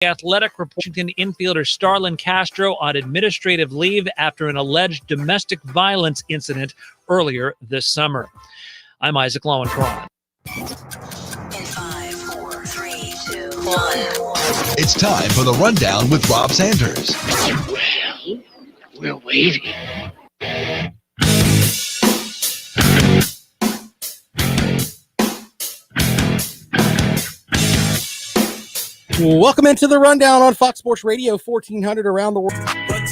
Athletic Washington infielder Starlin Castro on administrative leave after an alleged domestic violence incident earlier this summer. I'm Isaac Lowenkron. In 5, 4, 3, 2, 1. It's time for the Rundown with Rob Sanders. Well, we're waiting. Welcome into the Rundown on Fox Sports Radio, 1400 around the world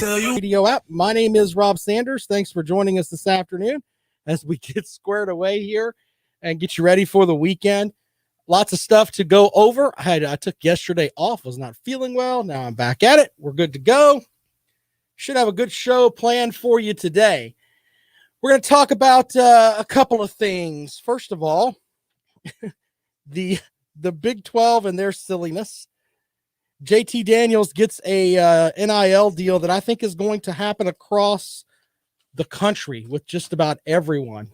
radio app. My name is Rob Sanders. Thanks for joining us this afternoon as we get squared away here and get you ready for the weekend. Lots of stuff to go over. I took yesterday off, was not feeling well. Now I'm back at it. We're good to go. Should have a good show planned for you today. We're going to talk about a couple of things. First of all, the Big 12 and their silliness. JT Daniels gets a NIL deal that I think is going to happen across the country with just about everyone.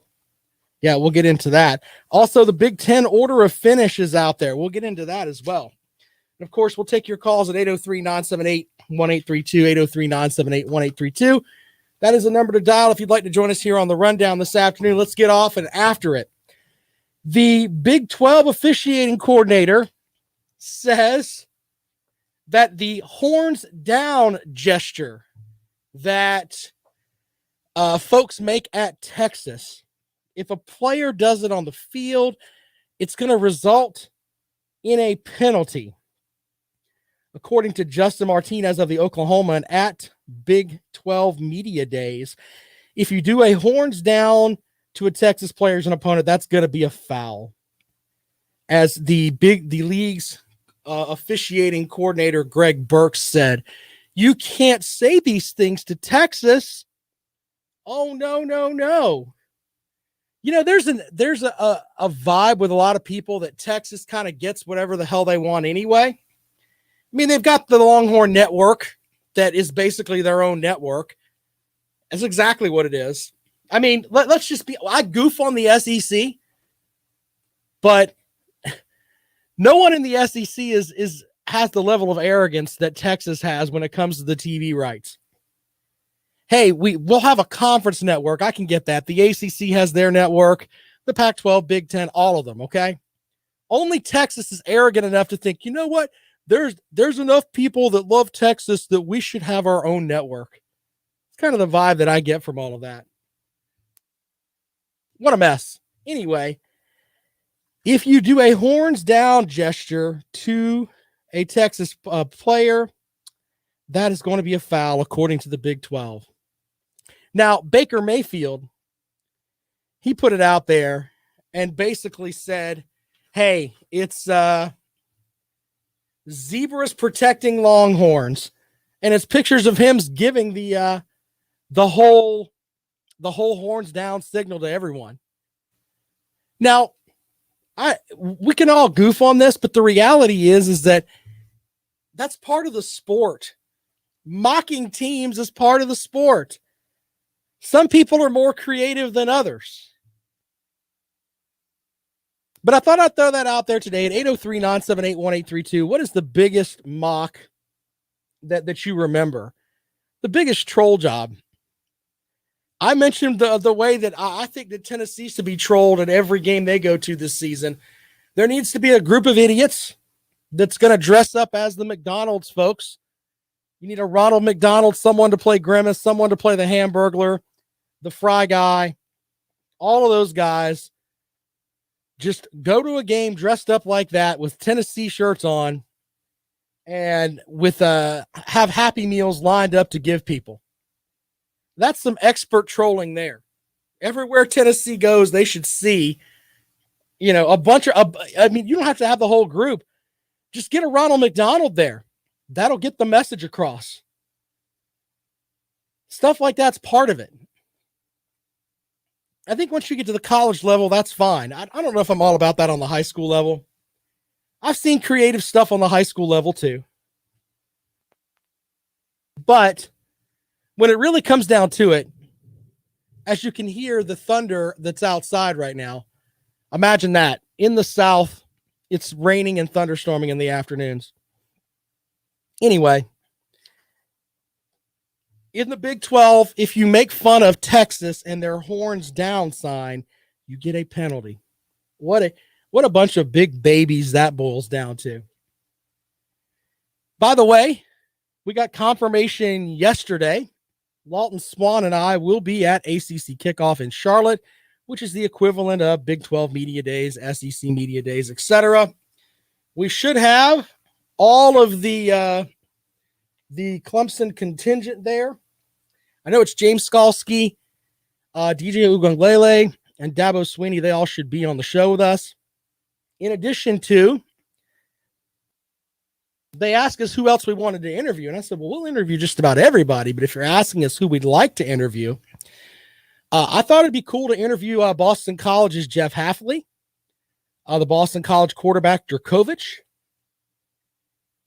Yeah, we'll get into that. Also, the Big 10 order of finish is out there. We'll get into that as well. And of course, we'll take your calls at 803-978-1832, 803-978-1832. That is the number to dial if you'd like to join us here on the Rundown this afternoon. Let's get off and after it. The Big 12 officiating coordinator says that the horns down gesture that folks make at Texas, if a player does it on the field, it's going to result in a penalty. According to Justin Martinez of the Oklahoma and at Big 12 Media Days, if you do a horns down to a Texas player as an opponent, that's going to be a foul. As the league's officiating coordinator, Greg Burks, said, you can't say these things to Texas. Oh, no. You know, there's a vibe with a lot of people that Texas kind of gets whatever the hell they want anyway. I mean, they've got the Longhorn Network that is basically their own network. That's exactly what it is. I mean, let's just be, I goof on the SEC, but no one in the SEC has the level of arrogance that Texas has when it comes to the TV rights. Hey, we'll have a conference network. I can get that. The ACC has their network, the Pac-12, Big 10, all of them, okay? Only Texas is arrogant enough to think, you know what? There's enough people that love Texas that we should have our own network. It's kind of the vibe that I get from all of that. What a mess. Anyway, if you do a horns down gesture to a Texas player, that is going to be a foul according to the Big 12. Now, Baker Mayfield, he put it out there and basically said, hey, it's zebras protecting longhorns. And it's pictures of him giving the whole horns down signal to everyone. Now, we can all goof on this, but the reality is that that's part of the sport. Mocking teams is part of the sport. Some people are more creative than others. But I thought I'd throw that out there today at 803-978-1832. What is the biggest mock that you remember? The biggest troll job? I mentioned the way that I think that Tennessee is to be trolled at every game they go to this season. There needs to be a group of idiots that's going to dress up as the McDonald's folks. You need a Ronald McDonald, someone to play Grimace, someone to play the Hamburglar, the Fry Guy, all of those guys. Just go to a game dressed up like that with Tennessee shirts on and with have Happy Meals lined up to give people. That's some expert trolling there. Everywhere Tennessee goes, they should see, a bunch of, you don't have to have the whole group. Just get a Ronald McDonald there. That'll get the message across. Stuff like that's part of it. I think once you get to the college level, that's fine. I don't know if I'm all about that on the high school level. I've seen creative stuff on the high school level too. But when it really comes down to it, as you can hear the thunder that's outside right now, imagine that. In the South, it's raining and thunderstorming in the afternoons. Anyway, in the Big 12, if you make fun of Texas and their horns down sign, you get a penalty. What a bunch of big babies that boils down to. By the way, we got confirmation yesterday. Lawton Swan and I will be at ACC Kickoff in Charlotte, which is the equivalent of Big 12 Media Days, SEC Media Days, etc. We should have all of the Clemson contingent there. I know it's James Skalski, DJ Ugonglele, and Dabo Sweeney. They all should be on the show with us. In addition to, they asked us who else we wanted to interview. And I said, well, we'll interview just about everybody. But if you're asking us who we'd like to interview, I thought it'd be cool to interview Boston College's Jeff Hafley, the Boston College quarterback Dracovic,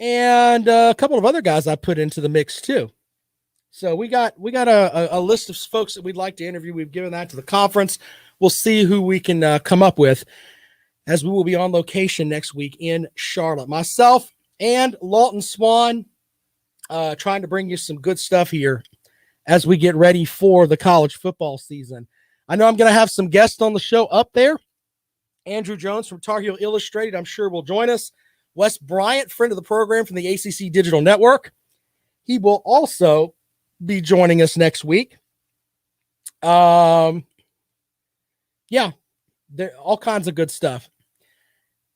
and a couple of other guys I put into the mix too. So we got a list of folks that we'd like to interview. We've given that to the conference. We'll see who we can come up with, as we will be on location next week in Charlotte. Myself and Lawton Swan trying to bring you some good stuff here as we get ready for the college football season. I know I'm going to have some guests on the show up there. Andrew Jones from Tar Heel Illustrated, I'm sure, will join us. Wes Bryant, friend of the program from the ACC Digital Network. He will also be joining us next week. Yeah, there all kinds of good stuff.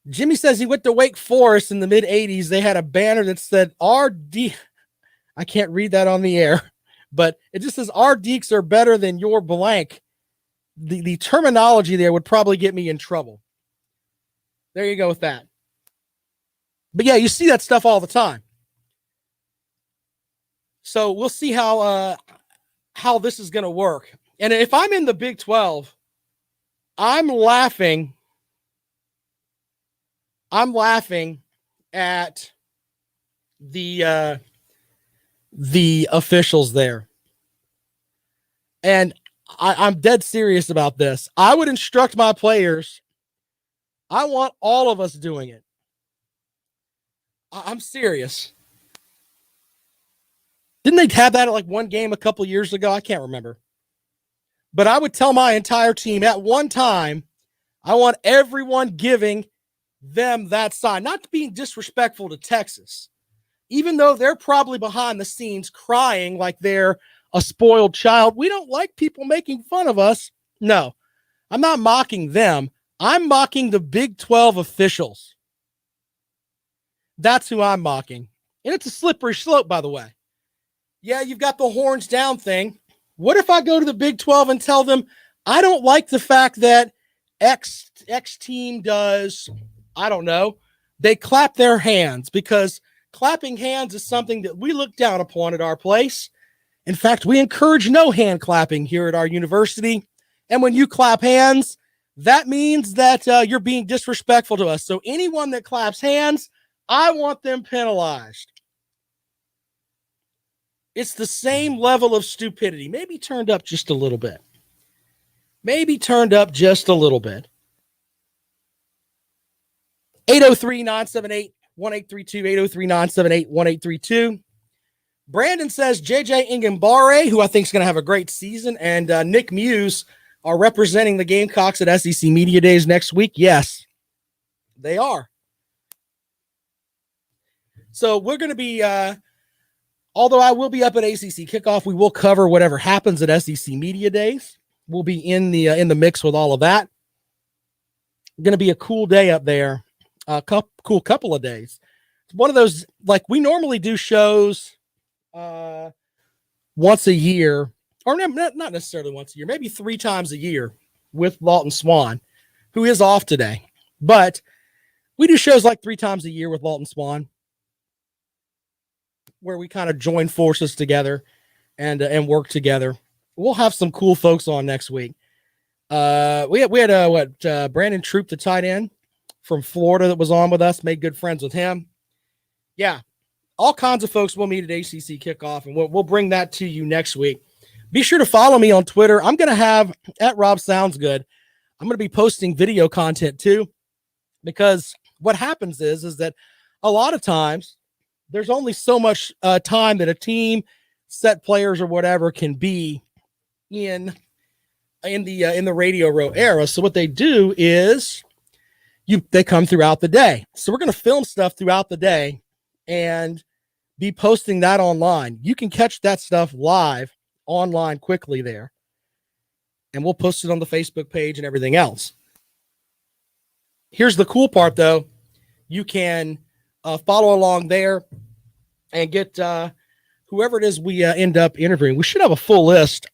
Jimmy says he went to Wake Forest in the mid-'80s. They had a banner that said RD. I can't read that on the air, but it just says our Deeks are better than your blank. The terminology there would probably get me in trouble. There you go with that. But yeah, you see that stuff all the time. So we'll see how this is going to work. And if I'm in the Big 12, I'm laughing at the officials there. And I'm dead serious about this. I would instruct my players. I want all of us doing it. I'm serious. Didn't they have that at like one game a couple years ago? I can't remember. But I would tell my entire team at one time, I want everyone giving them that sign. Not being disrespectful to Texas, even though they're probably behind the scenes crying like they're a spoiled child. We don't like people making fun of us. No, I'm not mocking them. I'm mocking the Big 12 officials. That's who I'm mocking. And it's a slippery slope, by the way. Yeah, you've got the horns down thing. What if I go to the Big 12 and tell them, I don't like the fact that X team does, I don't know, they clap their hands, because clapping hands is something that we look down upon at our place. In fact, we encourage no hand clapping here at our university. And when you clap hands, that means that you're being disrespectful to us. So anyone that claps hands, I want them penalized. It's the same level of stupidity, maybe turned up just a little bit. Maybe turned up just a little bit. 803-978-1832, 803-978-1832. Brandon says JJ Ingambare, who I think is going to have a great season, and Nick Muse are representing the Gamecocks at SEC Media Days next week. Yes, they are. So we're going to be, although I will be up at ACC Kickoff, we will cover whatever happens at SEC Media Days. We'll be in the mix with all of that. Going to be a cool day up there, cool couple of days. It's one of those, like, we normally do shows once a year, or not necessarily once a year, maybe 3 times a year with Lawton Swan, who is off today. But we do shows like 3 times a year with Lawton Swan, where we kind of join forces together and work together. We'll have some cool folks on next week. We had Brandon Troop, the tight end from Florida, that was on with us, made good friends with him. Yeah, all kinds of folks will meet at ACC Kickoff, and we'll bring that to you next week. Be sure to follow me on Twitter. I'm going to have, at Rob Sounds Good, I'm going to be posting video content too, because what happens is that a lot of times there's only so much time that a team, set players or whatever can be in the Radio Row era. So what they do is they come throughout the day. So we're going to film stuff throughout the day and be posting that online. You can catch that stuff live online quickly there. And we'll post it on the Facebook page and everything else. Here's the cool part, though. You can follow along there and get whoever it is we end up interviewing. We should have a full list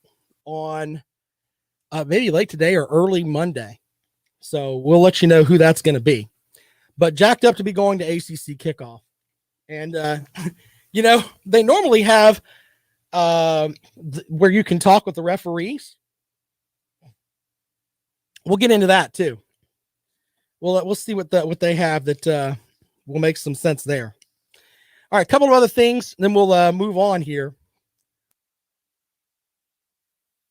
on maybe late today or early Monday. So we'll let you know who that's going to be. But jacked up to be going to ACC kickoff. And, they normally have where you can talk with the referees. We'll get into that too. We'll see what they have that will make some sense there. All right, a couple of other things, then we'll move on here.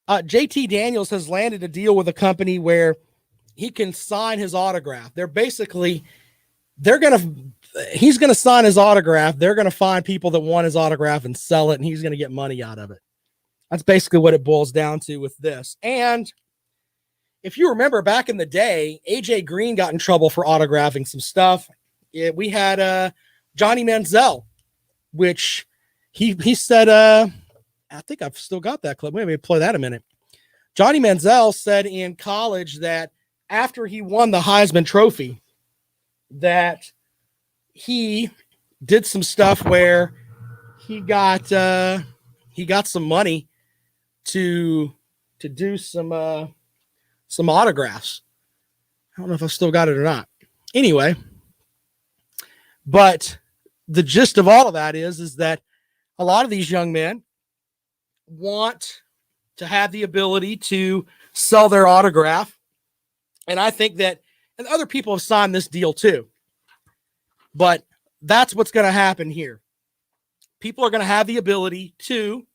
JT Daniels has landed a deal with a company where he can sign his autograph. He's going to sign his autograph. They're going to find people that want his autograph and sell it, and he's going to get money out of it. That's basically what it boils down to with this. And if you remember back in the day, AJ Green got in trouble for autographing some stuff. We had Johnny Manziel, which he said, I think I've still got that clip. Maybe play that a minute. Johnny Manziel said in college that after he won the Heisman Trophy, that he did some stuff where he got some money to do some autographs. I don't know if I still got it or not. Anyway, but the gist of all of that is that a lot of these young men want to have the ability to sell their autograph. And I think that, and other people have signed this deal too, but that's what's going to happen here. People are going to have the ability to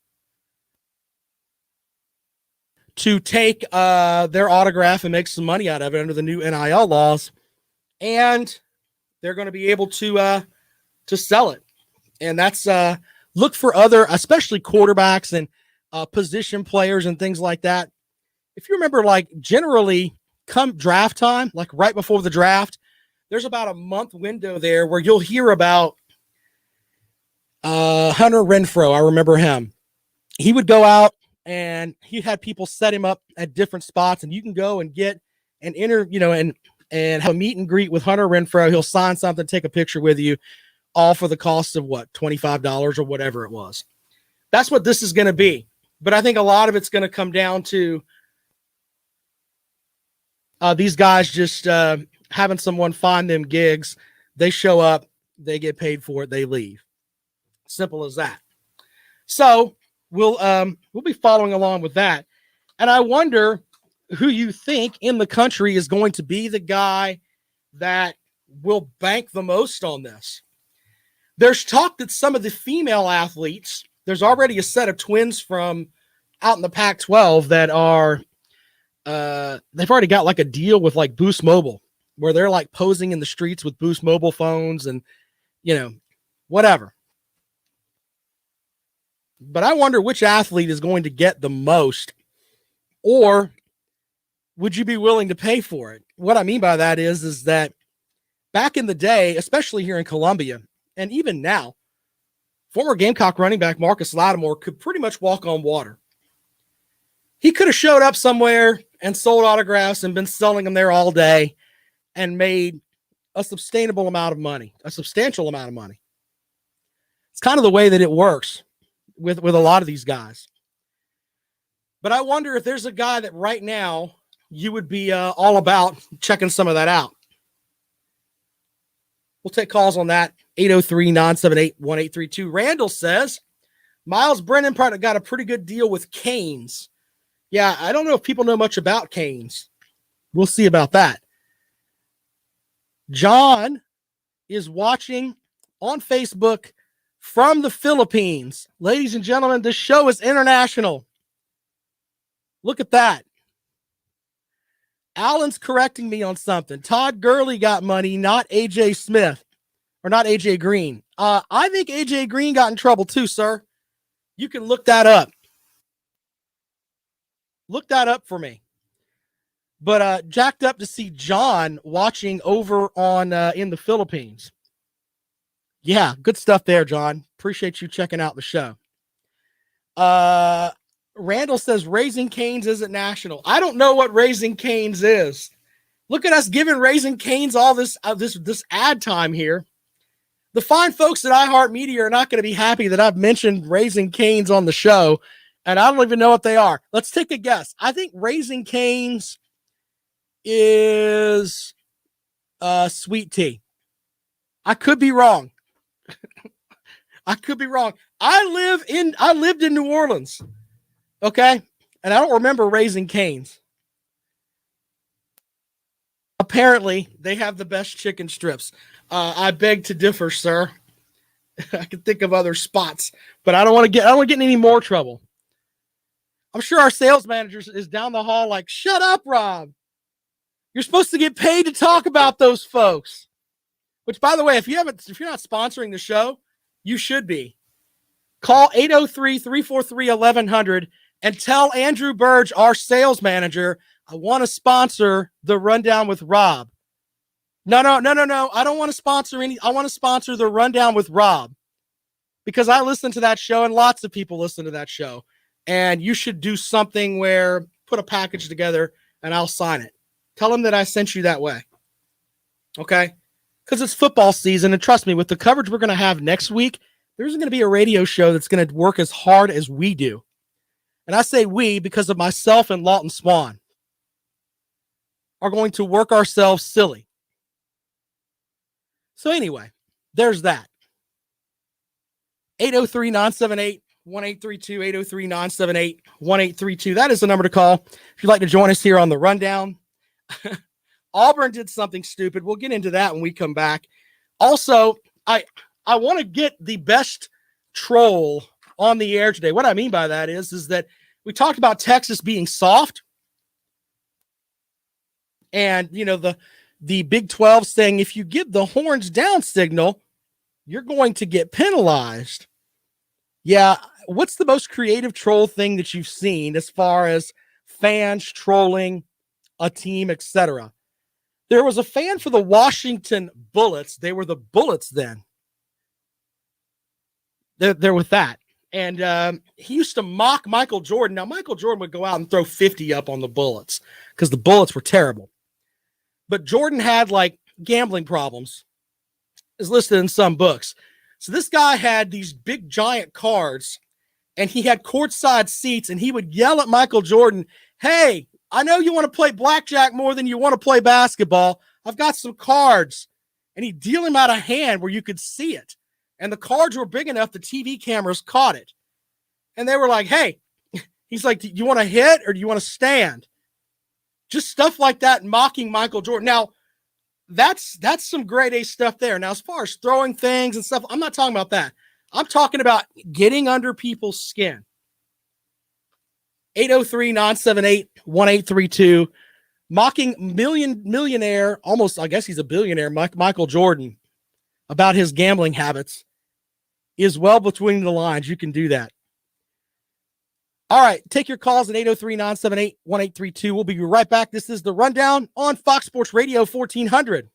take their autograph and make some money out of it under the new NIL laws. And they're going to be able to sell it. And that's, look for other, especially quarterbacks and position players and things like that. If you remember, like generally come draft time, like right before the draft, there's about a month window there where you'll hear about Hunter Renfrow. I remember him. He would go out and he had people set him up at different spots, and you can go and get an and have a meet and greet with Hunter Renfrow. He'll sign something, take a picture with you, all for the cost of what, $25 or whatever it was. That's what this is going to be. But I think a lot of it's going to come down to these guys just having someone find them gigs. They show up, they get paid for it, they leave. Simple as that. So we'll be following along with that. And I wonder who you think in the country is going to be the guy that will bank the most on this. There's talk that some of the female athletes, there's already a set of twins from out in the Pac-12 that are, they've already got like a deal with like Boost Mobile, where they're like posing in the streets with Boost Mobile phones and, whatever. But I wonder which athlete is going to get the most, or would you be willing to pay for it? What I mean by that is that back in the day, especially here in Columbia, and even now, former Gamecock running back Marcus Lattimore could pretty much walk on water. He could have showed up somewhere and sold autographs and been selling them there all day and made a substantial amount of money. It's kind of the way that it works with a lot of these guys. But I wonder if there's a guy that right now you would be all about checking some of that out. We'll take calls on that. 803-978-1832. Randall says, Miles Brennan probably got a pretty good deal with Canes. Yeah, I don't know if people know much about Canes. We'll see about that. John is watching on Facebook from the Philippines. Ladies and gentlemen, this show is international. Look at that. Alan's correcting me on something. Todd Gurley got money, not AJ Smith, or not AJ Green. I think AJ Green got in trouble too, sir. You can look that up. Look that up for me. But jacked up to see John watching over on in the Philippines. Yeah, good stuff there, John. Appreciate you checking out the show. Randall says Raising Cane's isn't national. I don't know what Raising Cane's is. Look at us giving Raising Cane's all this ad time here. The fine folks at iHeartMedia are not going to be happy that I've mentioned Raising Cane's on the show, and I don't even know what they are. Let's take a guess. I think Raising Cane's is sweet tea. I could be wrong. I could be wrong. I lived in New Orleans. Okay? And I don't remember Raising Cane's. Apparently, they have the best chicken strips. I beg to differ, sir. I can think of other spots, but I don't want to get in any more trouble. I'm sure our sales manager is down the hall like, shut up, Rob. You're supposed to get paid to talk about those folks. Which, by the way, if you're not sponsoring the show, you should be. Call 803-343-1100 and tell Andrew Burge, our sales manager, I want to sponsor the Rundown with Rob. No. I don't want to sponsor any. I want to sponsor the Rundown with Rob because I listen to that show and lots of people listen to that show. And you should do something where put a package together and I'll sign it. Tell them that I sent you that way. Okay? Because it's football season. And trust me, with the coverage we're going to have next week, there's going to be a radio show that's going to work as hard as we do. And I say we because of myself and Lawton Swan are going to work ourselves silly. So anyway, there's that. 803-978-1832, 803-978-1832. That is the number to call if you'd like to join us here on the Rundown. Auburn did something stupid. We'll get into that when we come back. Also, I want to get the best troll on the air today. What I mean by that is that we talked about Texas being soft. And, you know, the Big 12 saying if you give the horns down signal, you're going to get penalized. Yeah, what's the most creative troll thing that you've seen as far as fans trolling a team, etc.? There was a fan for the Washington Bullets. They were the Bullets then. They're with that. And he used to mock Michael Jordan. Now, Michael Jordan would go out and throw 50 up on the Bullets because the Bullets were terrible. But Jordan had like gambling problems, is listed in some books. So this guy had these big giant cards and he had courtside seats and he would yell at Michael Jordan, hey, I know you want to play blackjack more than you want to play basketball. I've got some cards. And he'd deal him out a hand where you could see it. And the cards were big enough the TV cameras caught it. And they were like, hey, he's like, do you want to hit or do you want to stand? Just stuff like that, mocking Michael Jordan. Now, that's some grade A stuff there. Now, as far as throwing things and stuff, I'm not talking about that. I'm talking about getting under people's skin. 803-978-1832. Mocking millionaire, almost, I guess he's a billionaire, Michael Jordan, about his gambling habits is well between the lines. You can do that. All right, take your calls at 803-978-1832. We'll be right back. This is the Rundown on Fox Sports Radio 1400.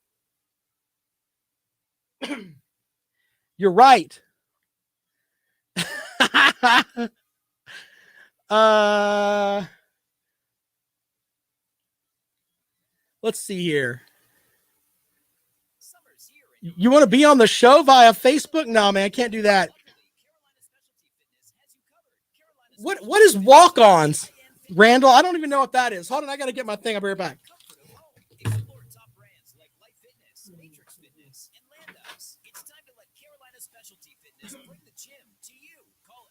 You're right. Let's see here. You want to be on the show via Facebook? No, man, I can't do that. What is walk-ons, Randall? I don't even know what that is. Hold on, I got to get my thing. I'll be right back. Explore top brands like Life Fitness, Matrix Fitness, and Landos. It's time to let Carolina Specialty Fitness bring the gym to you. Call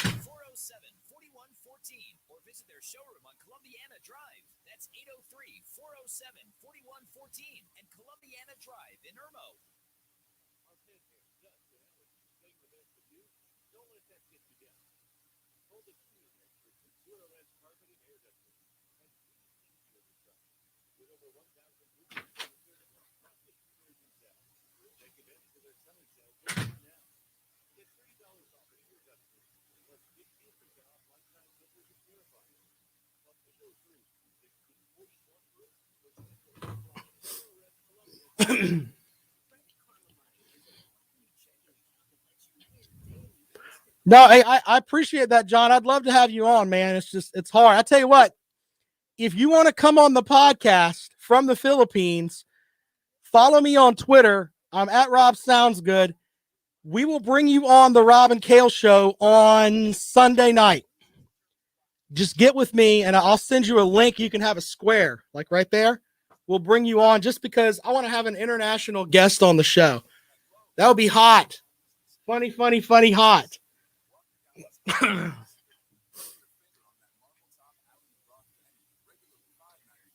803-407-4114 or visit their showroom on Columbiana Drive. That's 803-407-4114 and Columbiana Drive in Irmo. No, I appreciate that, John. I'd love to have you on, man. It's hard. I tell you what, if you want to come on the podcast from the Philippines, follow me on Twitter. I'm at Rob Sounds Good. We will bring you on the Rob and Kale show on Sunday night. Just get with me and I'll send you a link. You can have a square, like right there. We'll bring you on just because I want to have an international guest on the show. That would be hot. Funny, hot.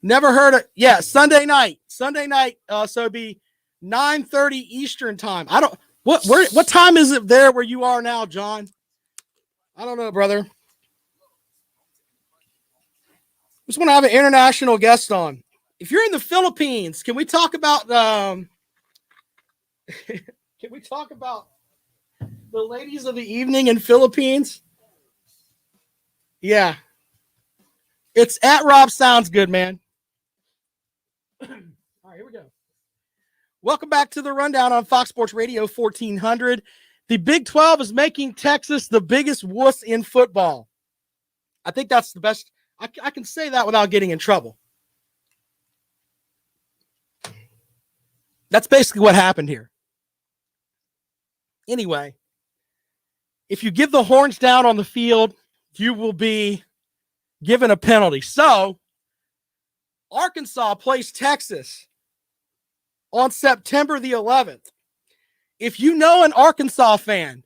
Never heard of. Yeah, Sunday night. So it'd be 9:30 Eastern time. I don't. What time is it there where you are now, John? I don't know, brother. Just want to have an international guest on. If you're in the Philippines, can we talk about the ladies of the evening in Philippines? Yeah. It's at Rob Sounds Good, man. All right, here we go. Welcome back to the Rundown on Fox Sports Radio 1400. The Big 12 is making Texas the biggest wuss in football. I think that's the best. I can say that without getting in trouble. That's basically what happened here. Anyway, if you give the horns down on the field, you will be given a penalty. So, Arkansas plays Texas on September the 11th. If you know an Arkansas fan,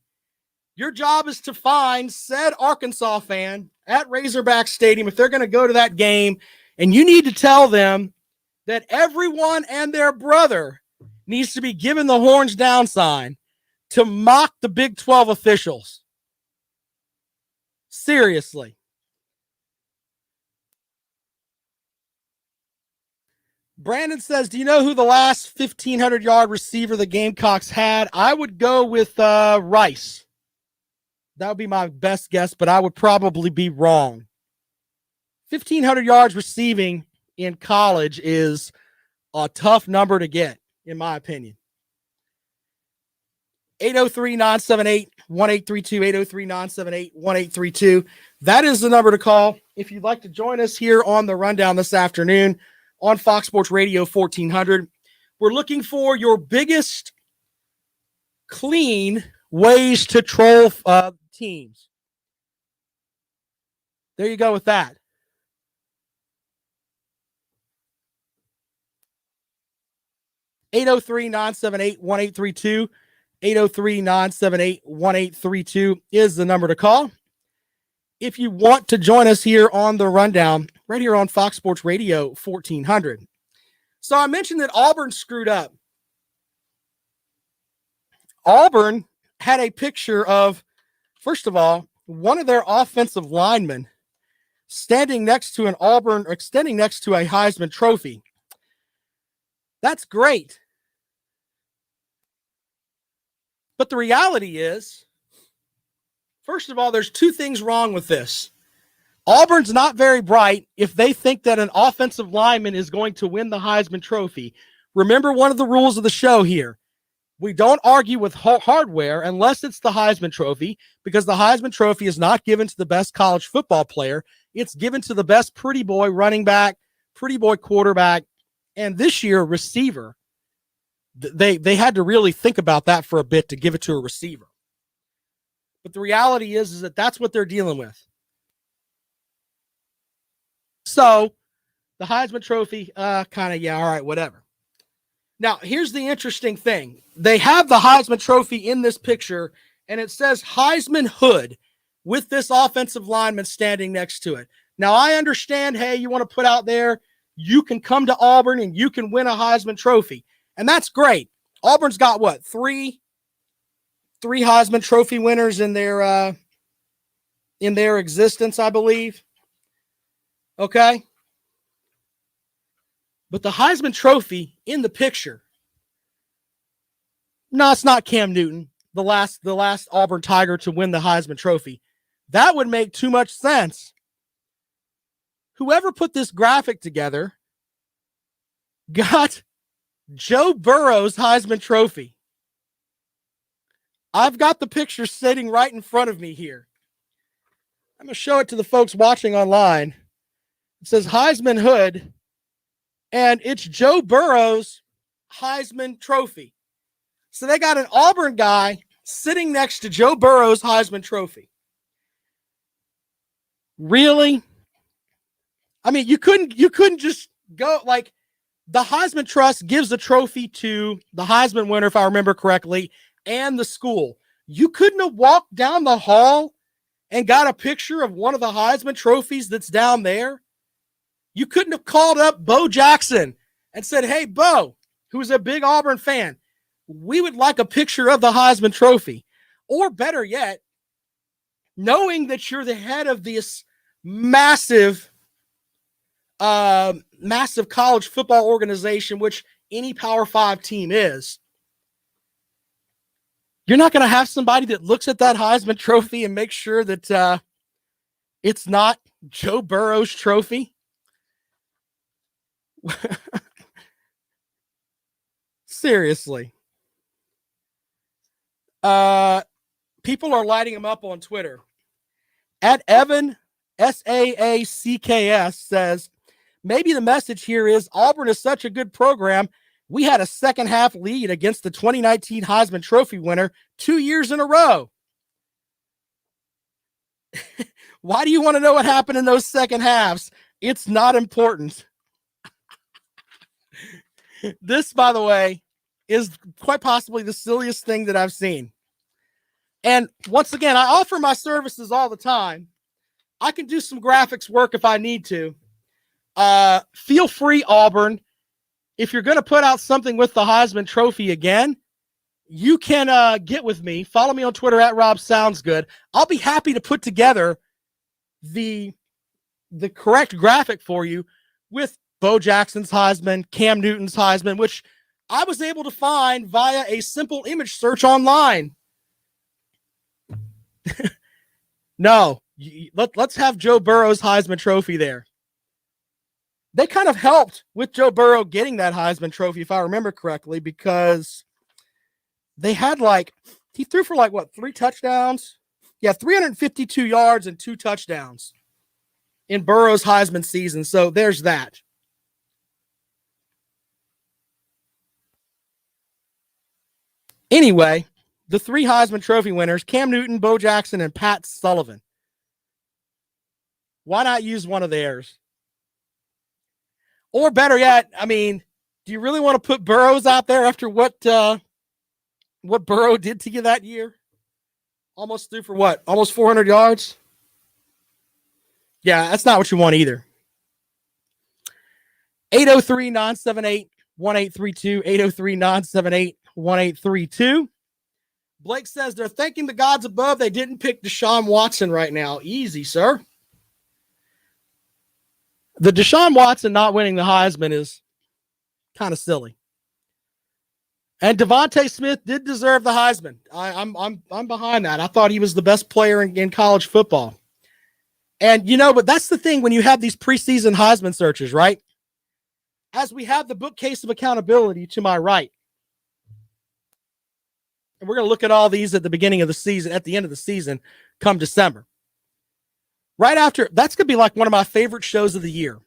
your job is to find said Arkansas fan at Razorback Stadium if they're going to go to that game, and you need to tell them that everyone and their brother needs to be given the horns down sign to mock the Big 12 officials. Seriously. Brandon says, do you know who the last 1,500-yard receiver the Gamecocks had? I would go with Rice. That would be my best guess, but I would probably be wrong. 1,500 yards receiving in college is a tough number to get, in my opinion. 803-978-1832, 803-978-1832. That is the number to call if you'd like to join us here on the Rundown this afternoon on Fox Sports Radio 1400. We're looking for your biggest clean ways to troll teams. There you go with that. (803-978-1832). 803-978-1832 is the number to call. If you want to join us here on the Rundown, right here on Fox Sports Radio 1400. So I mentioned that Auburn screwed up. Auburn had a picture of, first of all, one of their offensive linemen standing next to a Heisman Trophy. That's great. But the reality is, first of all, there's two things wrong with this. Auburn's not very bright if they think that an offensive lineman is going to win the Heisman Trophy. Remember one of the rules of the show here. We don't argue with hardware unless it's the Heisman Trophy, because the Heisman Trophy is not given to the best college football player. It's given to the best pretty boy running back, pretty boy quarterback, and this year receiver. They had to really think about that for a bit to give it to a receiver. But the reality is that that's what they're dealing with. So the Heisman Trophy, all right, whatever. Now, here's the interesting thing. They have the Heisman Trophy in this picture, and it says Heisman Hood with this offensive lineman standing next to it. Now, I understand, hey, you want to put out there, you can come to Auburn and you can win a Heisman Trophy. And that's great. Auburn's got what? Three Heisman Trophy winners in their existence, I believe. Okay. But the Heisman Trophy in the picture, no, it's not Cam Newton. the last Auburn Tiger to win the Heisman Trophy. That would make too much sense. Whoever put this graphic together got Joe Burrow's Heisman Trophy. I've got the picture sitting right in front of me here. I'm going to show it to the folks watching online. It says Heisman Hood, and it's Joe Burrow's Heisman Trophy. So they got an Auburn guy sitting next to Joe Burrow's Heisman Trophy. Really? I mean, you couldn't just go like the Heisman Trust gives a trophy to the Heisman winner, if I remember correctly, and the school. You couldn't have walked down the hall and got a picture of one of the Heisman trophies that's down there. You couldn't have called up Bo Jackson and said, "Hey, Bo, who's a big Auburn fan, we would like a picture of the Heisman Trophy." Or better yet, knowing that you're the head of this massive college football organization, which any Power 5 team is, you're not going to have somebody that looks at that Heisman Trophy and makes sure that it's not Joe Burrow's trophy. Seriously. People are lighting him up on Twitter. At Evan SAACKS says, maybe the message here is Auburn is such a good program. We had a second half lead against the 2019 Heisman Trophy winner 2 years in a row. Why do you want to know what happened in those second halves? It's not important. This, by the way, is quite possibly the silliest thing that I've seen. And once again, I offer my services all the time. I can do some graphics work if I need to. Feel free, Auburn. If you're going to put out something with the Heisman Trophy again, you can get with me. Follow me on Twitter at RobSoundsGood. I'll be happy to put together the correct graphic for you with Bo Jackson's Heisman, Cam Newton's Heisman, which I was able to find via a simple image search online. No, let's have Joe Burrow's Heisman Trophy there. They kind of helped with Joe Burrow getting that Heisman Trophy, if I remember correctly, because they had he threw for 3 touchdowns? Yeah, 352 yards and 2 touchdowns in Burrow's Heisman season. So there's that. Anyway, the 3 Heisman Trophy winners, Cam Newton, Bo Jackson, and Pat Sullivan. Why not use one of theirs? Or better yet, I mean, do you really want to put Burrows out there after what Burrow did to you that year? Almost threw for what? Almost 400 yards? Yeah, that's not what you want either. 803-978-1832, 803-978-1832. Blake says they're thanking the gods above they didn't pick Deshaun Watson right now. Easy, sir. The Deshaun Watson not winning the Heisman is kind of silly. And Devontae Smith did deserve the Heisman. I'm behind that. I thought he was the best player in college football. And but that's the thing when you have these preseason Heisman searches, right? As we have the bookcase of accountability to my right. And we're going to look at all these at the beginning of the season, at the end of the season, come December. Right after, that's going to be one of my favorite shows of the year,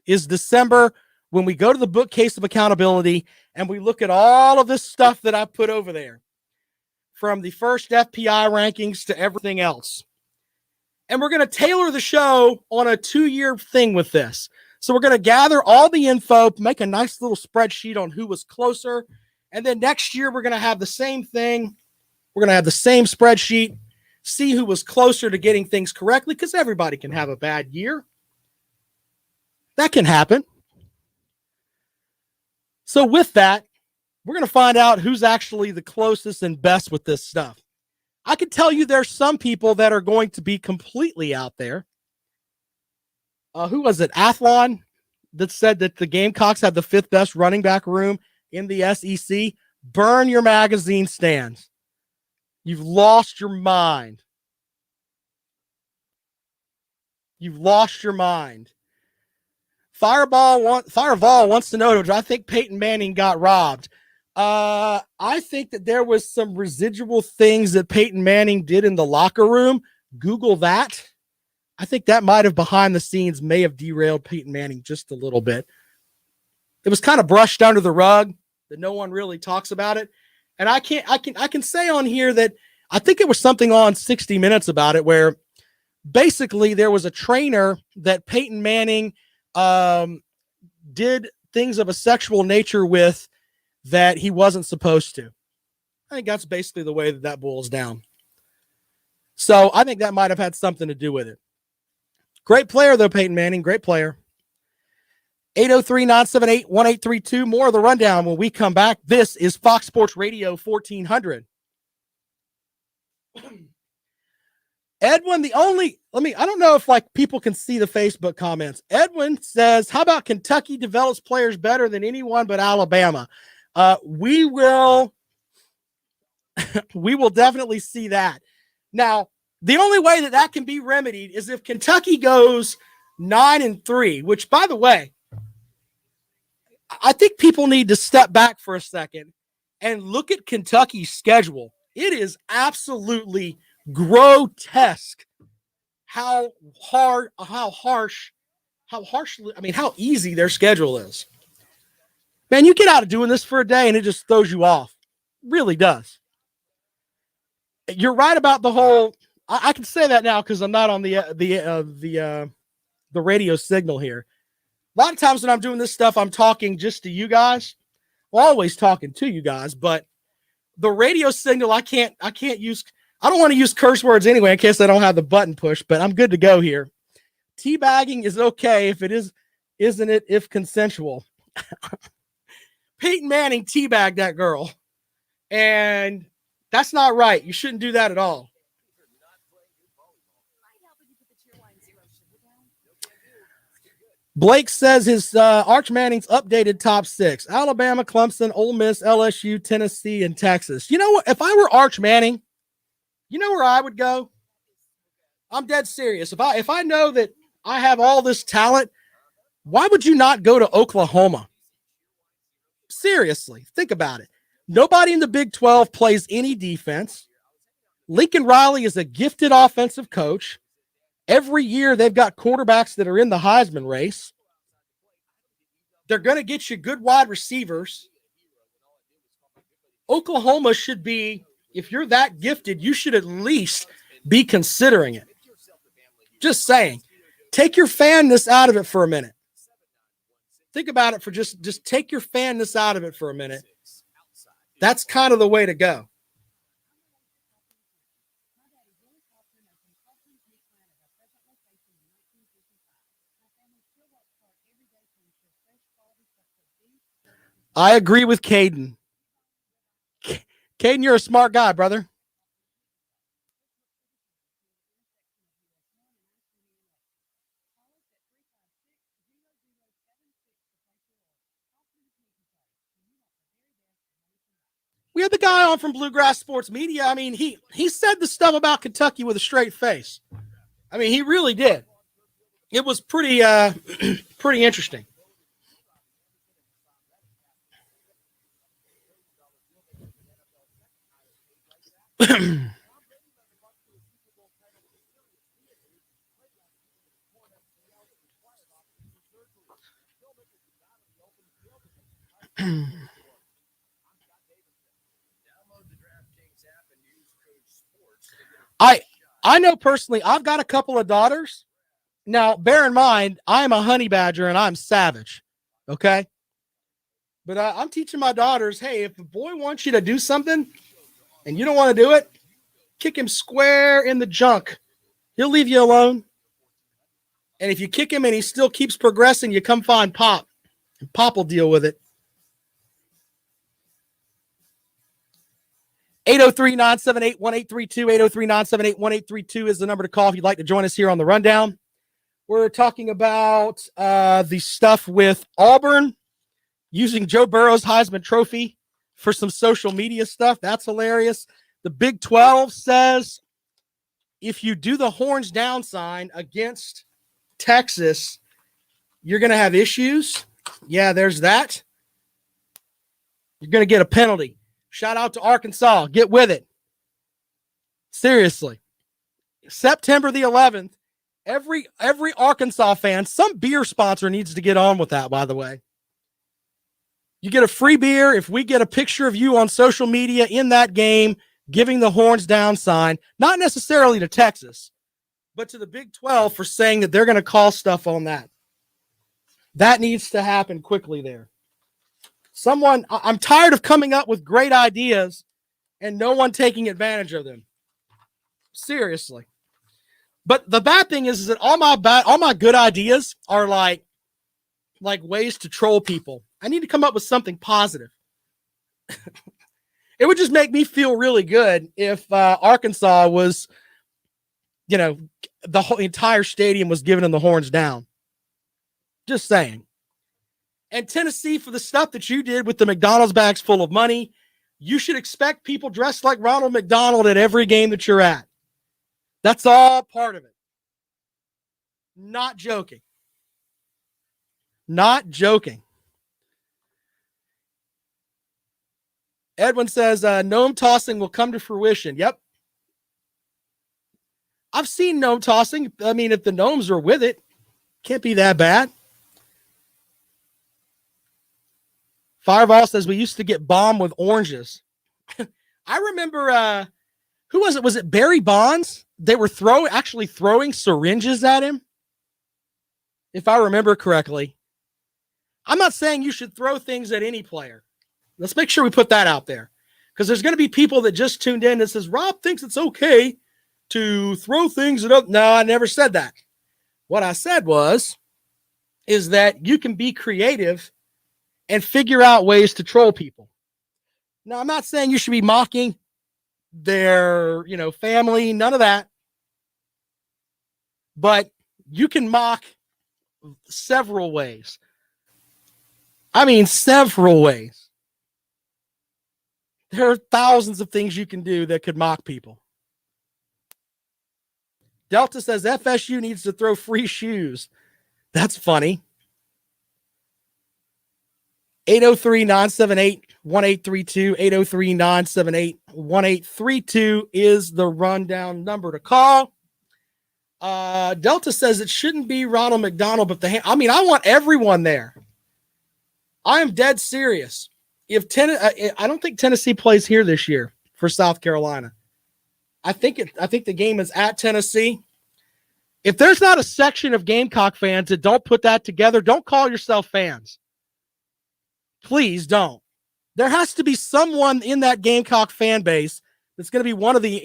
is December, when we go to the bookcase of accountability and we look at all of this stuff that I put over there, from the first FPI rankings to everything else. And we're going to tailor the show on a 2-year thing with this. So we're going to gather all the info, make a nice little spreadsheet on who was closer. And then next year, we're going to have the same thing. We're going to have the same spreadsheet, see who was closer to getting things correctly, because everybody can have a bad year. That can happen. So with that, we're going to find out who's actually the closest and best with this stuff. I can tell you there's some people that are going to be completely out there. Who was it? Athlon that said that the Gamecocks had the 5th best running back room in the SEC. Burn your magazine stands. You've lost your mind. You've lost your mind. Fireball wants to know, do I think Peyton Manning got robbed? I think that there was some residual things that Peyton Manning did in the locker room. Google that. I think that might have behind the scenes may have derailed Peyton Manning just a little bit. It was kind of brushed under the rug that no one really talks about it. And I can say on here that I think it was something on 60 Minutes about it where basically there was a trainer that Peyton Manning did things of a sexual nature with that he wasn't supposed to. I think that's basically the way that boils down. So I think that might have had something to do with it. Great player, though, Peyton Manning. Great player. 803-978-1832. More of the rundown when we come back. This is Fox Sports Radio 1400. Edwin, I don't know if like people can see the Facebook comments. Edwin says, how about Kentucky develops players better than anyone but Alabama? We will definitely see that. Now, the only way that can be remedied is if Kentucky goes 9-3, which, by the way, I think people need to step back for a second and look at Kentucky's schedule. It is absolutely grotesque how easy their schedule is. Man, you get out of doing this for a day and it just throws you off. It really does. You're right about the whole. I can say that now because I'm not on the radio signal here. A lot of times when I'm doing this stuff, I'm talking just to you guys. Well, always talking to you guys, but the radio signal, I can't use. I don't want to use curse words anyway in case I don't have the button pushed, but I'm good to go here. Teabagging is okay if it is, isn't it? If consensual. Peyton Manning teabagged that girl, and that's not right. You shouldn't do that at all. Blake says his Arch Manning's updated top 6: Alabama, Clemson, Ole Miss, LSU, Tennessee, and Texas. You know what? If I were Arch Manning, you know where I would go? I'm dead serious. If I know that I have all this talent, why would you not go to Oklahoma? Seriously, think about it. Nobody in the Big 12 plays any defense. Lincoln Riley is a gifted offensive coach. Every year they've got quarterbacks that are in the Heisman race. They're going to get you good wide receivers. Oklahoma should be, if you're that gifted, you should at least be considering it. Just saying. Take your fanness out of it for a minute. Think about it for just take your fanness out of it for a minute. That's kind of the way to go. I agree with Caden. Caden, you're a smart guy, brother. We had the guy on from Bluegrass Sports Media. I mean, he said the stuff about Kentucky with a straight face. I mean, he really did. It was pretty pretty interesting. I know personally, I've got a couple of daughters. Now, bear in mind, I'm a honey badger and I'm savage. Okay. But I'm teaching my daughters, hey, if a boy wants you to do something and you don't want to do it, kick him square in the junk. He'll leave you alone. And if you kick him and he still keeps progressing, you come find Pop. And Pop will deal with it. 803-978-1832. 803-978-1832 is the number to call if you'd like to join us here on the rundown. We're talking about the stuff with Auburn using Joe Burrow's Heisman Trophy for some social media stuff. That's hilarious. The Big 12 says if you do the horns down sign against Texas, you're going to have issues. Yeah, there's that. You're going to get a penalty. Shout out to Arkansas. Get with it. Seriously. September the 11th, every Arkansas fan, some beer sponsor needs to get on with that, by the way. You get a free beer if we get a picture of you on social media in that game giving the horns down sign, not necessarily to Texas, but to the Big 12 for saying that they're going to call stuff on that. That needs to happen quickly there. I'm tired of coming up with great ideas and no one taking advantage of them. Seriously. But the bad thing is that all my good ideas are like ways to troll people. I need to come up with something positive. It would just make me feel really good if Arkansas was, the whole entire stadium was giving them the horns down. Just saying. And Tennessee, for the stuff that you did with the McDonald's bags full of money, you should expect people dressed like Ronald McDonald at every game that you're at. That's all part of it. Not joking. Not joking. Edwin says, gnome tossing will come to fruition. Yep. I've seen gnome tossing. I mean, if the gnomes are with it, can't be that bad. Fireball says, we used to get bombed with oranges. I remember, who was it? Was it Barry Bonds? They were actually throwing syringes at him, if I remember correctly. I'm not saying you should throw things at any player. Let's make sure we put that out there, because there's going to be people that just tuned in that says, Rob thinks it's okay to throw things at others. No, I never said that. What I said is that you can be creative and figure out ways to troll people. Now, I'm not saying you should be mocking their, family, none of that. But you can mock several ways. I mean, several ways. There are thousands of things you can do that could mock people. Delta says FSU needs to throw free shoes. That's funny. 803-978-1832. 803-978-1832 is the rundown number to call. Delta says it shouldn't be Ronald McDonald, but I want everyone there. I am dead serious. I don't think Tennessee plays here this year for South Carolina. I think the game is at Tennessee. If there's not a section of Gamecock fans that don't put that together, don't call yourself fans. Please don't. There has to be someone in that Gamecock fan base that's going to be one of the,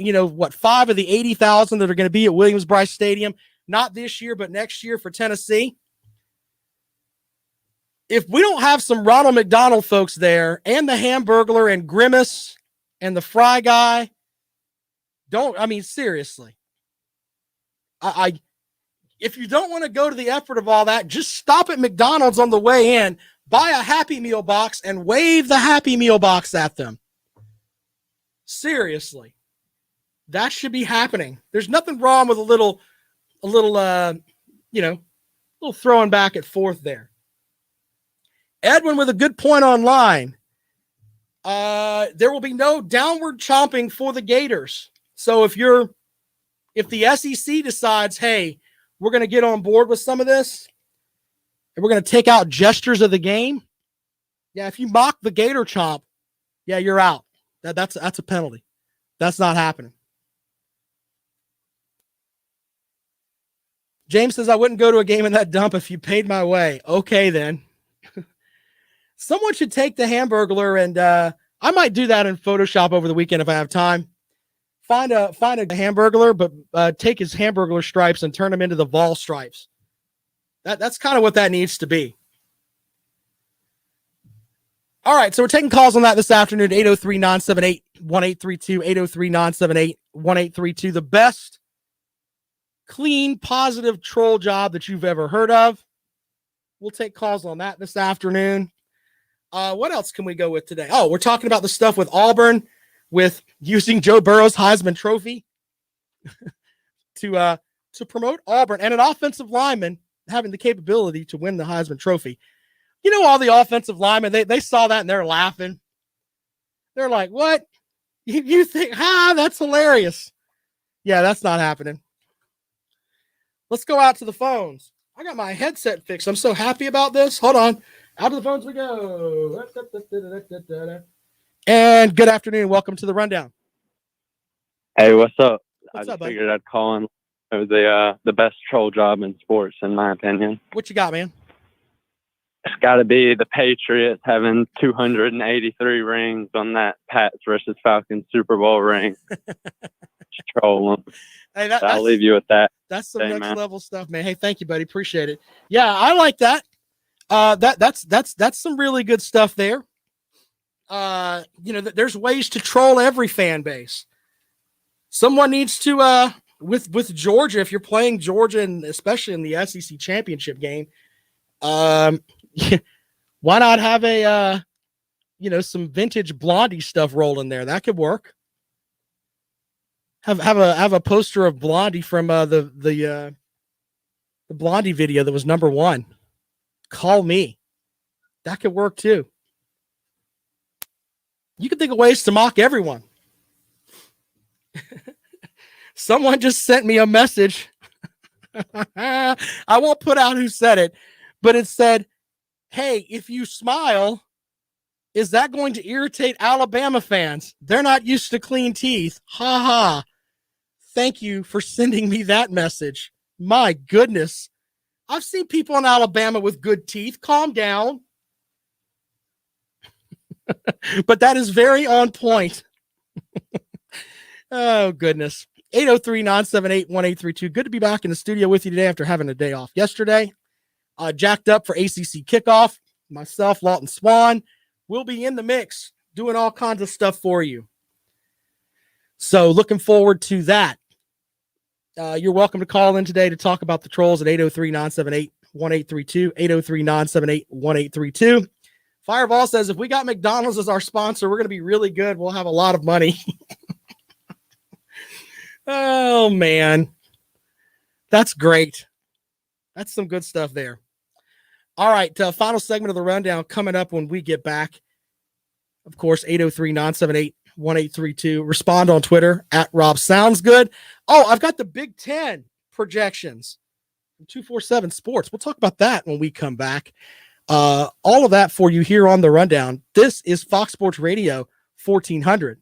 5 of the 80,000 that are going to be at Williams-Brice Stadium, not this year, but next year for Tennessee. If we don't have some Ronald McDonald folks there and the Hamburglar and Grimace and the Fry Guy, seriously. If you don't want to go to the effort of all that, just stop at McDonald's on the way in, buy a Happy Meal box and wave the Happy Meal box at them. Seriously. That should be happening. There's nothing wrong with a little throwing back at fourth there. Edwin with a good point online. There will be no downward chomping for the Gators. So if the SEC decides, hey, we're going to get on board with some of this, and we're going to take out gestures of the game, yeah, if you mock the Gator chomp, yeah, you're out. That's a penalty. That's not happening. James says, I wouldn't go to a game in that dump if you paid my way. Okay, then. Someone should take the Hamburglar, and I might do that in Photoshop over the weekend if I have time. Find a Hamburglar, but take his Hamburglar stripes and turn them into the Vol stripes. That's kind of what that needs to be. All right, so we're taking calls on that this afternoon, 803-978-1832, 803-978-1832. The best, clean, positive troll job that you've ever heard of. We'll take calls on that this afternoon. What else can we go with today? Oh, we're talking about the stuff with Auburn, with using Joe Burrow's Heisman Trophy to promote Auburn and an offensive lineman having the capability to win the Heisman Trophy. You know, all the offensive linemen, they saw that and they're laughing. They're like, what? You think, that's hilarious. Yeah, that's not happening. Let's go out to the phones. I got my headset fixed. I'm so happy about this. Hold on. Out to the phones we go. And good afternoon. Welcome to the Rundown. Hey, what's up? What's I up, just buddy? figured I'd call in. It was the best troll job in sports, in my opinion. What you got, man? It's got to be the Patriots having 283 rings on that Pats versus Falcons Super Bowl ring. Just troll them. Hey, I'll leave you with that. That's some Hey, next man. level stuff, man. Hey, thank you, buddy. Appreciate it. Yeah, I like that. That's some really good stuff there. There's ways to troll every fan base. Someone needs to with Georgia, if you're playing Georgia, and especially in the SEC championship game, why not have a some vintage Blondie stuff rolled in there? That could work. Have a poster of Blondie from the Blondie video that was number 1. Call me. That could work too. You can think of ways to mock everyone. Someone just sent me a message. I won't put out who said it, but it said, hey, if you smile, is that going to irritate Alabama fans? They're not used to clean teeth. Ha ha. Thank you for sending me that message. My goodness. I've seen people in Alabama with good teeth. Calm down. But that is very on point. Oh, goodness. 803-978-1832. Good to be back in the studio with you today after having a day off yesterday. Jacked up for ACC kickoff. Myself, Lawton Swan, will be in the mix doing all kinds of stuff for you. So looking forward to that. You're welcome to call in today to talk about the Trolls at 803-978-1832. 803-978-1832. Fireball says, if we got McDonald's as our sponsor, we're going to be really good. We'll have a lot of money. Oh, man. That's great. That's some good stuff there. All right. Final segment of the rundown coming up when we get back. Of course, 803-978-1832. Respond on Twitter at Rob Sounds Good. Oh, I've got the Big Ten projections from 247 Sports. We'll talk about that when we come back. All of that for you here on the rundown. This is Fox Sports Radio 1400.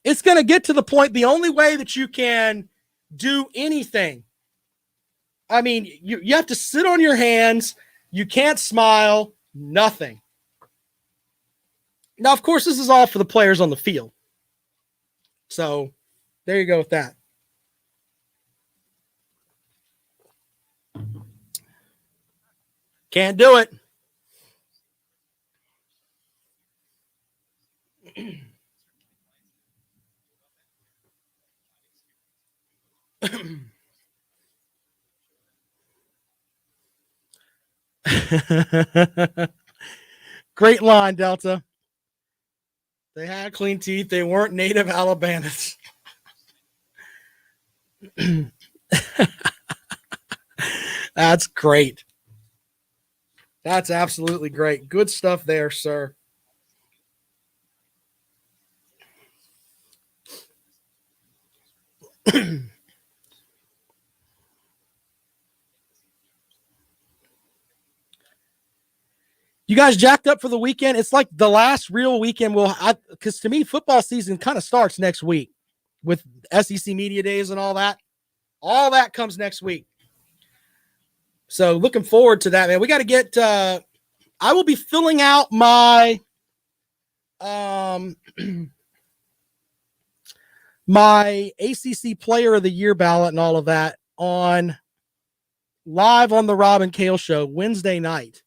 It's going to get to the point. The only way that you can do anything, I mean, you have to sit on your hands. You can't smile, nothing. Now, of course, this is all for the players on the field. So there you go with that. Can't do it. Great line, Delta. They had clean teeth. They weren't native Alabamans. That's great. That's absolutely great. Good stuff there, sir. You guys jacked up for the weekend? It's like the last real weekend because to me, football season kind of starts next week with SEC Media Days and all that. All that comes next week. So looking forward to that, man. We got to get I will be filling out my my ACC Player of the Year ballot and all of that live on the Rob and Kale Show Wednesday night.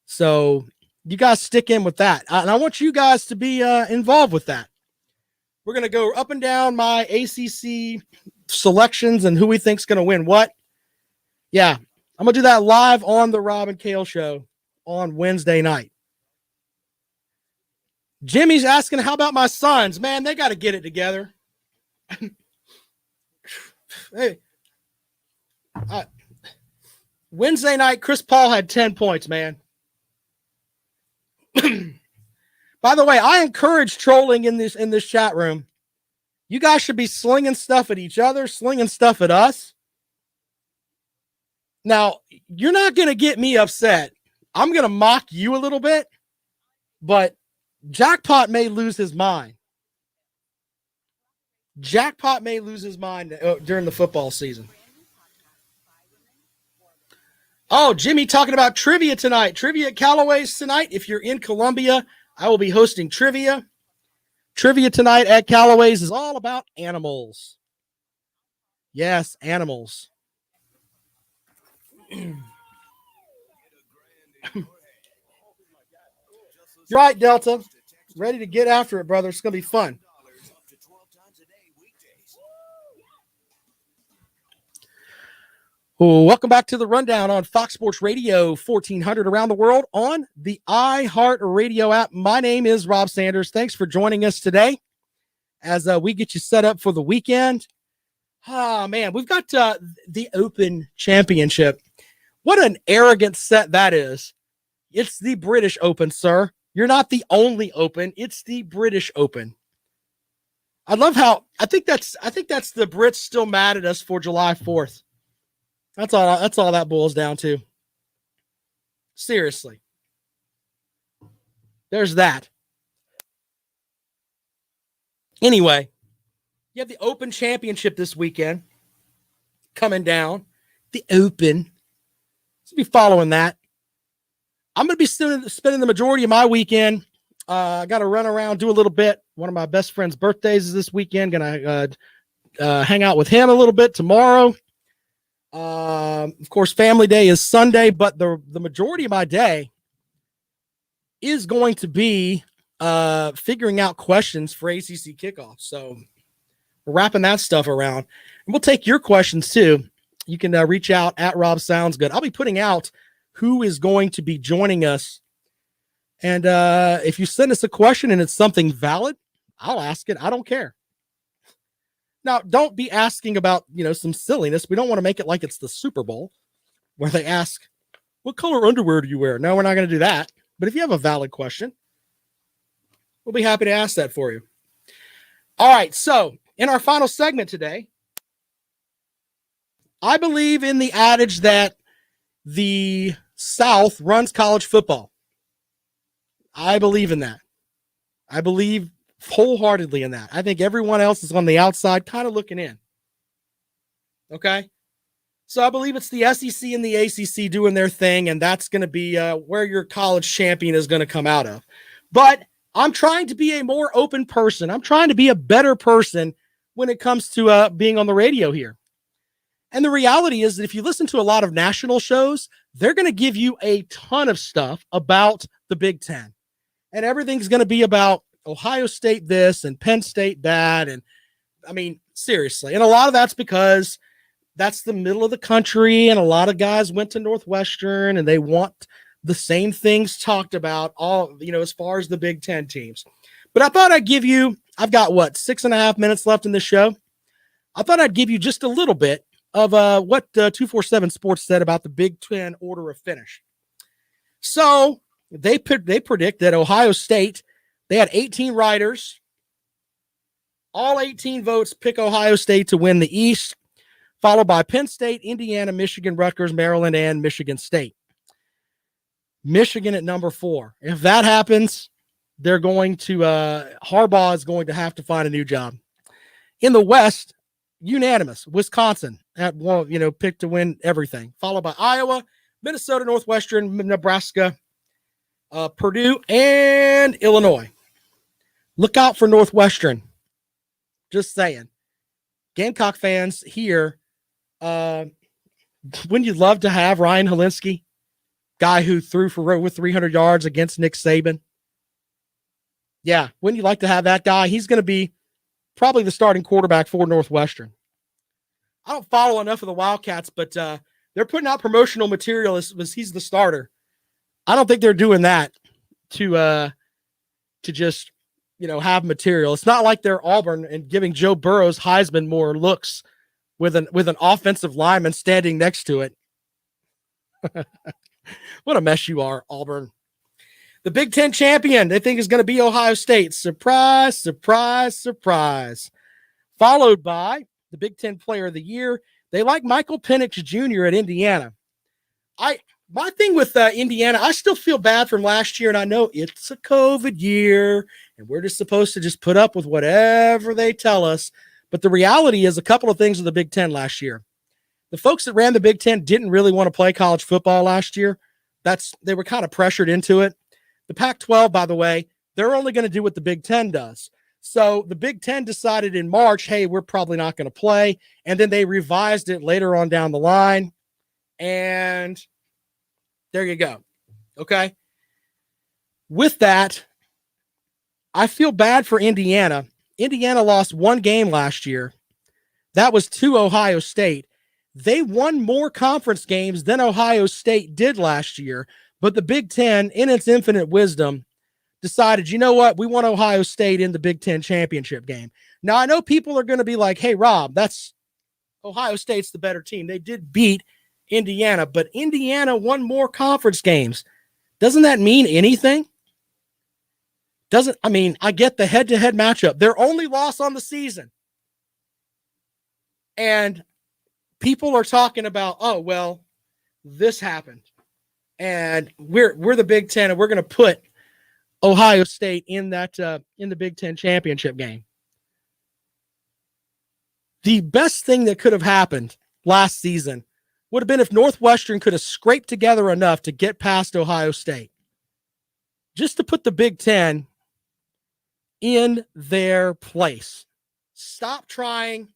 So you guys stick in with that. And I want you guys to be involved with that. We're going to go up and down my ACC selections and who we think is going to win what. Yeah, I'm going to do that live on the Rob and Kale Show on Wednesday night. Jimmy's asking, how about my sons? Man, they got to get it together. Hey, Wednesday night, Chris Paul had 10 points, man. By the way, I encourage trolling in this chat room. You guys should be slinging stuff at each other, slinging stuff at us. Now, you're not going to get me upset. I'm going to mock you a little bit, but Jackpot may lose his mind. Jackpot may lose his mind during the football season. Oh, Jimmy talking about trivia tonight. Trivia at Callaway's tonight. If you're in Columbia, I will be hosting trivia. Trivia tonight at Callaway's is all about animals. Yes, animals. You're right, Delta. Ready to get after it, brother. It's going to be fun. Welcome back to the Rundown on Fox Sports Radio 1400 around the world on the iHeart Radio app. My name is Rob Sanders. Thanks for joining us today as we get you set up for the weekend. Oh, man, we've got the Open Championship. What an arrogant set that is. It's the British Open, sir. You're not the only Open. It's the British Open. I love how I think that's the Brits still mad at us for July 4th. That's all that boils down to. Seriously. There's that. Anyway, you have the Open Championship this weekend coming down. The Open. So be following that. I'm going to be spending the majority of my weekend. I got to run around, do a little bit. One of my best friend's birthdays is this weekend. Going to hang out with him a little bit tomorrow. Of course, family day is Sunday, but the majority of my day is going to be figuring out questions for ACC kickoff. So we're wrapping that stuff around, and we'll take your questions too. You can reach out at Rob Sounds Good. I'll be putting out who is going to be joining us. And if you send us a question and it's something valid, I'll ask it. I don't care. Now, don't be asking about, some silliness. We don't want to make it like it's the Super Bowl where they ask, what color underwear do you wear? No, we're not going to do that. But if you have a valid question, we'll be happy to ask that for you. All right. So in our final segment today, I believe in the adage that the South runs college football. I believe in that. I believe wholeheartedly in that. I think everyone else is on the outside kind of looking in. Okay? So I believe it's the SEC and the ACC doing their thing, and that's going to be where your college champion is going to come out of. But I'm trying to be a more open person. I'm trying to be a better person when it comes to being on the radio here. And the reality is that if you listen to a lot of national shows, they're going to give you a ton of stuff about the Big Ten. And everything's going to be about Ohio State this and Penn State that. And I mean, seriously. And a lot of that's because that's the middle of the country. And a lot of guys went to Northwestern and they want the same things talked about all, as far as the Big Ten teams. But I thought I'd give you, I've got 6.5 minutes left in this show. I thought I'd give you just a little bit of what 247 Sports said about the Big Ten order of finish. So they predict that Ohio State, they had 18 writers. All 18 votes pick Ohio State to win the East, followed by Penn State, Indiana, Michigan, Rutgers, Maryland, and Michigan State. Michigan at number 4. If that happens, they're going to Harbaugh is going to have to find a new job. In the West, unanimous. Wisconsin at picked to win everything, followed by Iowa, Minnesota, Northwestern, Nebraska, Purdue, and Illinois. Look out for Northwestern. Just saying. Gamecock fans here, wouldn't you love to have Ryan Helinski, guy who threw with 300 yards against Nick Saban? Yeah, wouldn't you like to have that guy? He's going to be probably the starting quarterback for Northwestern. I don't follow enough of the Wildcats, but they're putting out promotional material as he's the starter. I don't think they're doing that to just have material. It's not like they're Auburn and giving Joe Burrow's Heisman more looks with an offensive lineman standing next to it. What a mess you are, Auburn. The Big Ten champion, they think is going to be Ohio State. Surprise, surprise, surprise. Followed by the Big Ten Player of the Year. They like Michael Penix Jr. at Indiana. My thing with Indiana, I still feel bad from last year, and I know it's a COVID year, and we're just supposed to just put up with whatever they tell us. But the reality is a couple of things with the Big Ten last year. The folks that ran the Big Ten didn't really want to play college football last year. They were kind of pressured into it. The Pac-12, by the way, they're only going to do what the Big Ten does. So the Big Ten decided in March, hey, we're probably not going to play. And then they revised it later on down the line. And there you go. Okay. With that, I feel bad for Indiana. Indiana lost one game last year. That was to Ohio State. They won more conference games than Ohio State did last year. But the Big Ten, in its infinite wisdom, decided, you know what? We want Ohio State in the Big Ten championship game. Now, I know people are going to be like, hey, Rob, that's Ohio State's the better team. They did beat Indiana, but Indiana won more conference games. Doesn't that mean anything? I get the head-to-head matchup. Their only loss on the season. And people are talking about, oh, well, this happened. And we're the Big Ten, and we're going to put Ohio State in the Big Ten championship game. The best thing that could have happened last season would have been if Northwestern could have scraped together enough to get past Ohio State, just to put the Big Ten in their place. Stop trying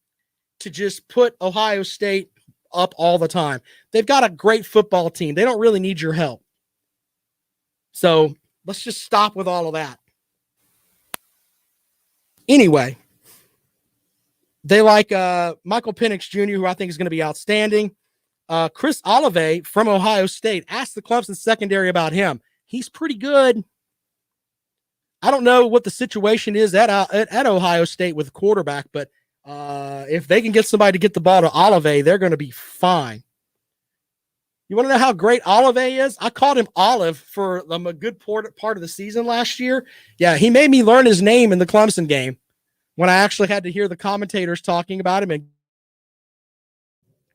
to just put Ohio State up all the time. They've got a great football team. They don't really need your help. So let's just stop with all of that. Anyway, they like Michael Penix Jr., who I think is going to be outstanding. Chris Olave from Ohio State. Asked the Clemson secondary about him. He's pretty good. I don't know what the situation is at Ohio State with the quarterback, but if they can get somebody to get the ball to Olave, they're going to be fine. You want to know how great Olave is? I called him Olive for a good part of the season last year. Yeah, he made me learn his name in the Clemson game when I actually had to hear the commentators talking about him. And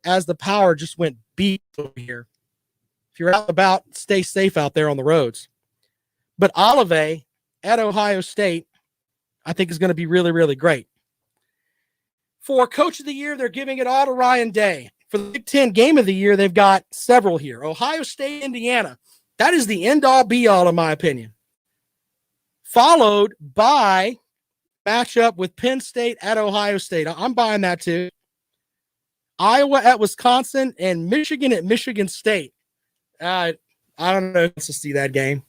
as the power just went beat over here. If you're out and about, stay safe out there on the roads. But Olave at Ohio State, I think is going to be really, really great. For Coach of the Year, they're giving it all to Ryan Day. For the Big Ten Game of the Year, they've got several here. Ohio State, Indiana. That is the end-all, be-all, in my opinion. Followed by matchup with Penn State at Ohio State. I'm buying that too. Iowa at Wisconsin and Michigan at Michigan State. I don't know who wants to see that game.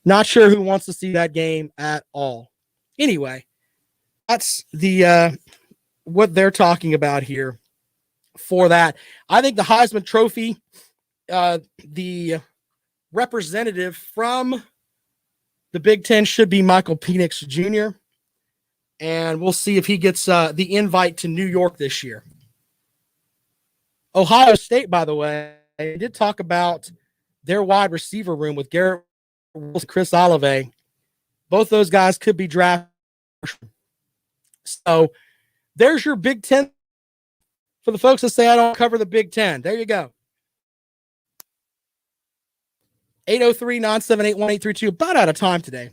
Not sure who wants to see that game at all. Anyway, that's the what they're talking about here for that. I think the Heisman Trophy, the representative from the Big Ten should be Michael Penix Jr., and we'll see if he gets the invite to New York this year. Ohio State, by the way, I did talk about their wide receiver room with Garrett Wilson, Chris Olave. Both those guys could be drafted. So there's your Big Ten. For the folks that say I don't cover the Big Ten, there you go. 803-978-1832. About out of time today.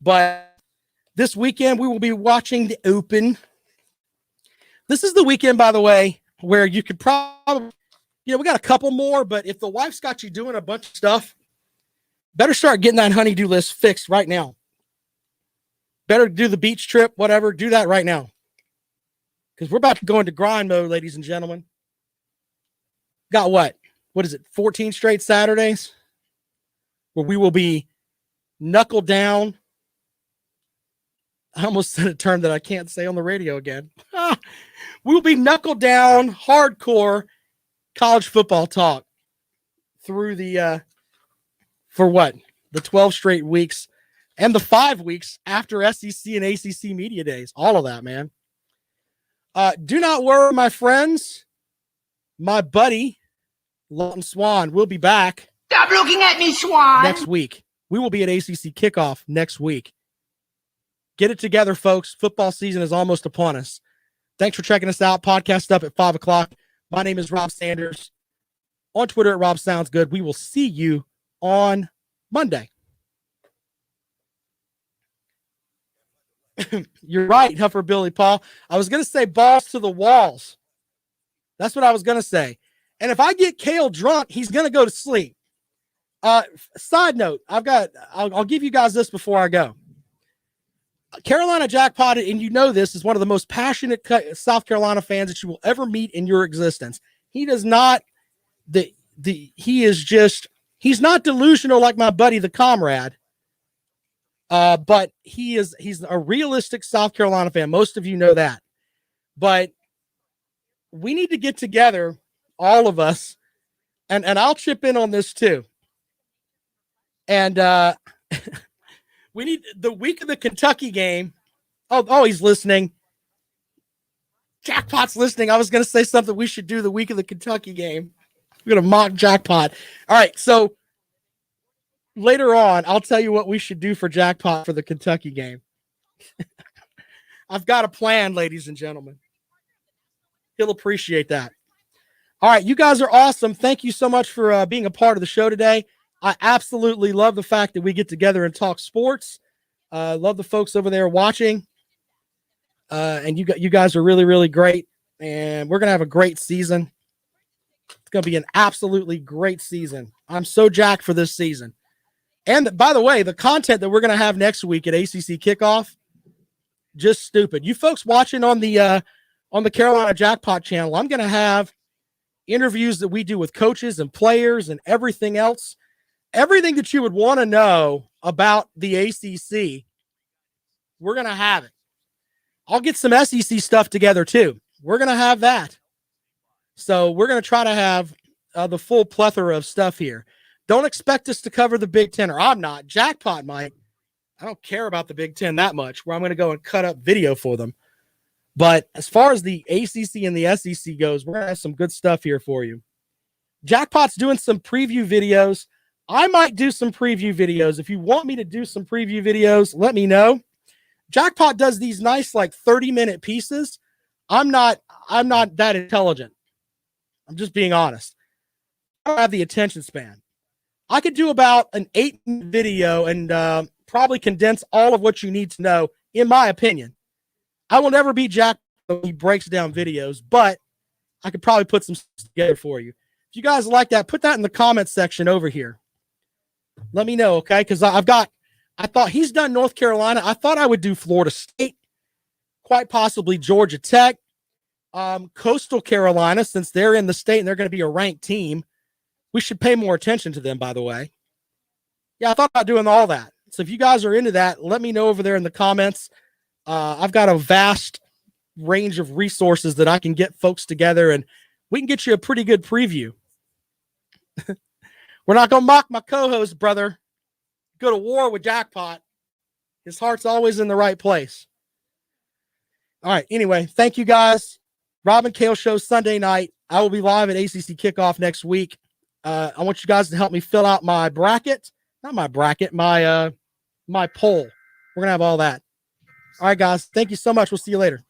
But this weekend, we will be watching the Open. This is the weekend, by the way, where you could probably, we got a couple more, but if the wife's got you doing a bunch of stuff, better start getting that honey-do list fixed right now. Better do the beach trip, whatever. Do that right now. Because we're about to go into grind mode, ladies and gentlemen. Got what? What is it? 14 straight Saturdays where we will be knuckle down. I almost said a term that I can't say on the radio again. We'll be knuckle down, hardcore college football talk through the, for what? The 12 straight weeks and the 5 weeks after SEC and ACC media days. All of that, man. Do not worry, my friends. My buddy, Lawton Swan, will be back. Stop looking at me, Swan. Next week. We will be at ACC kickoff next week. Get it together, folks. Football season is almost upon us. Thanks for checking us out. Podcast up at 5 o'clock. My name is Rob Sanders. On Twitter at Rob Sounds Good. We will see you on Monday. You're right, Huffer Billy Paul. I was going to say balls to the walls. That's what I was going to say. And if I get Kale drunk, he's going to go to sleep. Side note, I'll give you guys this before I go. Carolina Jackpot, and you know this, is one of the most passionate South Carolina fans that you will ever meet in your existence. He does not, he's not delusional like my buddy, the comrade. But he's a realistic South Carolina fan. Most of you know that. But we need to get together, all of us, and I'll chip in on this too. And we need the week of the Kentucky game. Oh, he's listening. Jackpot's listening. I was going to say something we should do the week of the Kentucky game. We're going to mock Jackpot. All right, so later on, I'll tell you what we should do for Jackpot for the Kentucky game. I've got a plan, ladies and gentlemen. He'll appreciate that. All right, you guys are awesome. Thank you so much for being a part of the show today. I absolutely love the fact that we get together and talk sports. Love the folks over there watching. And you guys are really, really great. And we're going to have a great season. It's going to be an absolutely great season. I'm so jacked for this season. And by the way, the content that we're going to have next week at ACC Kickoff, just stupid. You folks watching on the Carolina Jackpot channel, I'm going to have interviews that we do with coaches and players and everything else. Everything that you would want to know about the ACC, we're going to have it. I'll get some SEC stuff together too. We're going to have that. So we're going to try to have the full plethora of stuff here. Don't expect us to cover the Big Ten, or I'm not. Jackpot might. I don't care about the Big Ten that much, where I'm going to go and cut up video for them. But as far as the ACC and the SEC goes, we're going to have some good stuff here for you. Jackpot's doing some preview videos. I might do some preview videos. If you want me to do some preview videos, let me know. Jackpot does these nice, like 30-minute pieces. I'm not that intelligent. I'm just being honest. I don't have the attention span. I could do about an 8-minute video and probably condense all of what you need to know, in my opinion. I will never be Jack when he breaks down videos, but I could probably put some together for you. If you guys like that, put that in the comments section over here. Let me know, okay? Because I thought he's done North Carolina. I thought I would do Florida State, quite possibly Georgia Tech, Coastal Carolina, since they're in the state and they're going to be a ranked team. We should pay more attention to them, by the way. Yeah, I thought about doing all that. So if you guys are into that, let me know over there in the comments. I've got a vast range of resources that I can get folks together, and we can get you a pretty good preview. We're not going to mock my co-host, brother. Go to war with Jackpot. His heart's always in the right place. All right. Anyway, thank you guys. Rob and Kale show Sunday night. I will be live at ACC Kickoff next week. I want you guys to help me fill out my bracket. Not my bracket, my poll. We're going to have all that. All right, guys. Thank you so much. We'll see you later.